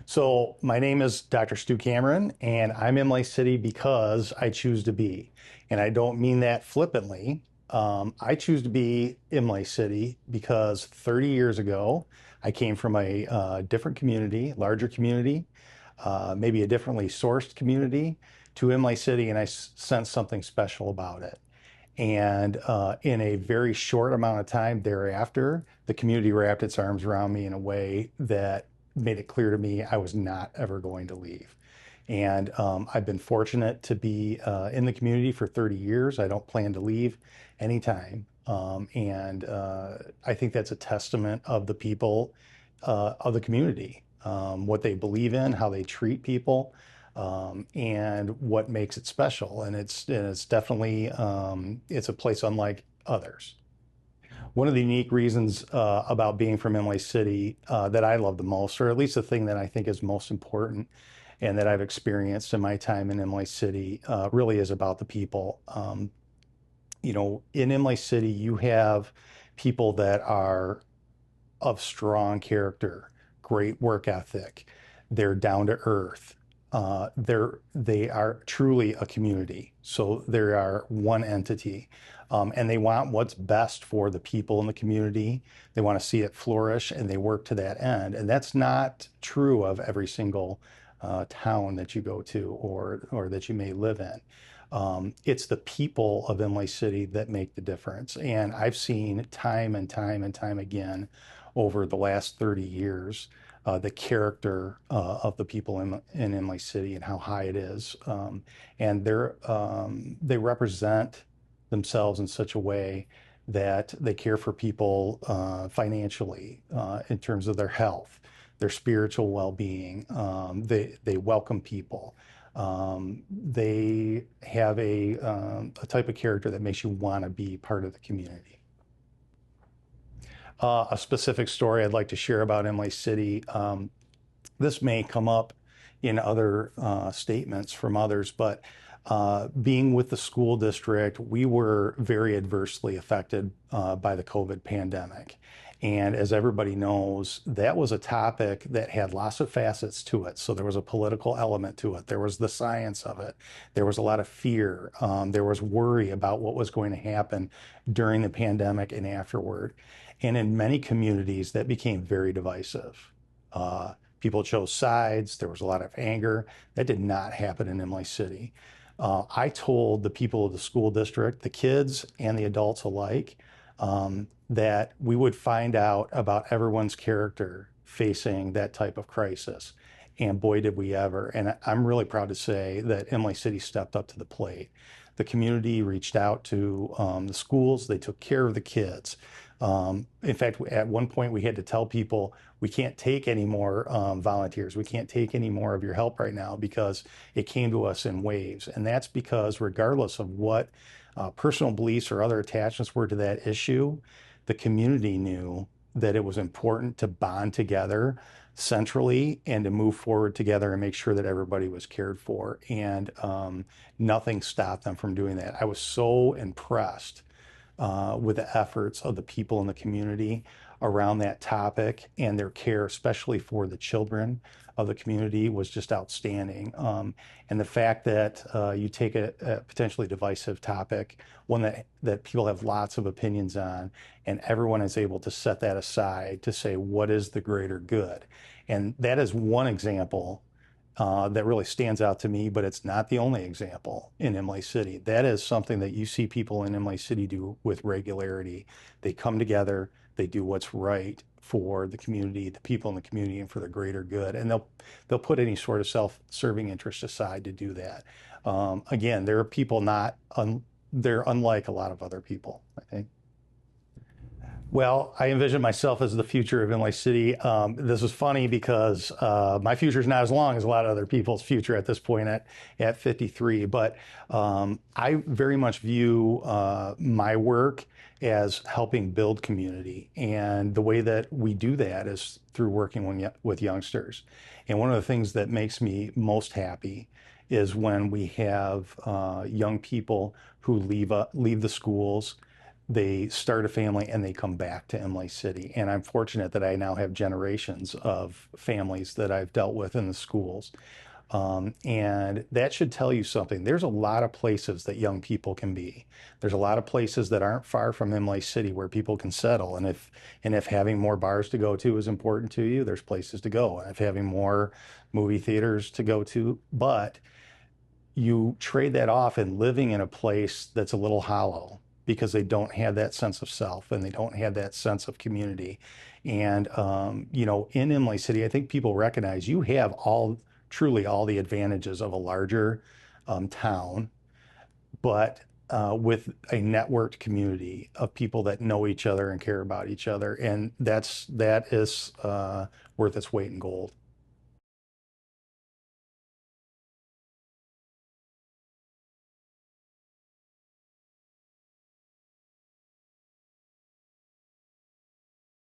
So my name is Dr. Stu Cameron, and I'm Imlay City because I choose to be. And I don't mean that flippantly. I choose to be Imlay City because 30 years ago, I came from a different community, larger community, maybe a differently sourced community to Imlay City, and I sensed something special about it. And in a very short amount of time thereafter, the community wrapped its arms around me in a way that made it clear to me I was not ever going to leave. And I've been fortunate to be in the community for 30 years. I don't plan to leave anytime. And I think that's a testament of the people of the community, what they believe in, how they treat people, and what makes it special. And it's definitely it's a place unlike others. One of the unique reasons about being from Imlay City that I love the most, or at least the thing that I think is most important and that I've experienced in my time in Imlay City, really is about the people. In Imlay City, you have people that are of strong character, great work ethic. They're down to earth. They are truly a community. So they are one entity, and they want what's best for the people in the community. They want to see it flourish, and they work to that end. And that's not true of every single town that you go to or that you may live in. It's the people of Imlay City that make the difference. And I've seen time and time and time again over the last 30 years the character of the people in Imlay City and how high it is. They represent themselves in such a way that they care for people financially in terms of their health, their spiritual well-being. They welcome people. They have a type of character that makes you want to be part of the community. A specific story I'd like to share about Imlay City. This may come up in other statements from others, but being with the school district, we were very adversely affected by the COVID pandemic. And as everybody knows, that was a topic that had lots of facets to it. So there was a political element to it. There was the science of it. There was a lot of fear. There was worry about what was going to happen during the pandemic and afterward. And in many communities, that became very divisive. People chose sides. There was a lot of anger. That did not happen in Imlay City. I told the people of the school district, the kids and the adults alike, that we would find out about everyone's character facing that type of crisis. And boy, did we ever. And I'm really proud to say that Imlay City stepped up to the plate. The community reached out to the schools. They took care of the kids. In fact, at one point, we had to tell people, we can't take any more volunteers. We can't take any more of your help right now because it came to us in waves. And that's because regardless of what personal beliefs or other attachments were to that issue, the community knew that it was important to bond together centrally and to move forward together and make sure that everybody was cared for. And nothing stopped them from doing that. I was so impressed with the efforts of the people in the community around that topic, and their care, especially for the children of the community, was just outstanding. And the fact that you take a potentially divisive topic, one that people have lots of opinions on, and everyone is able to set that aside to say, what is the greater good? And that is one example that really stands out to me, but it's not the only example in Imlay City. That is something that you see people in Imlay City do with regularity. They come together, they do what's right for the community, the people in the community, and for the greater good. And they'll put any sort of self-serving interest aside to do that. Again, there are people they're unlike a lot of other people, I think. Well, I envision myself as the future of Imlay City. This is funny because my future is not as long as a lot of other people's future at this point at 53. But I very much view my work as helping build community. And the way that we do that is through working with youngsters. And one of the things that makes me most happy is when we have young people who leave the schools they start a family and they come back to Imlay City. And I'm fortunate that I now have generations of families that I've dealt with in the schools. And that should tell you something. There's a lot of places that young people can be. There's a lot of places that aren't far from Imlay City where people can settle. And if having more bars to go to is important to you, there's places to go. And if having more movie theaters to go to, but you trade that off in living in a place that's a little hollow because they don't have that sense of self and they don't have that sense of community. And in Imlay City, I think people recognize you have truly all the advantages of a larger town, but with a networked community of people that know each other and care about each other, and that is worth its weight in gold.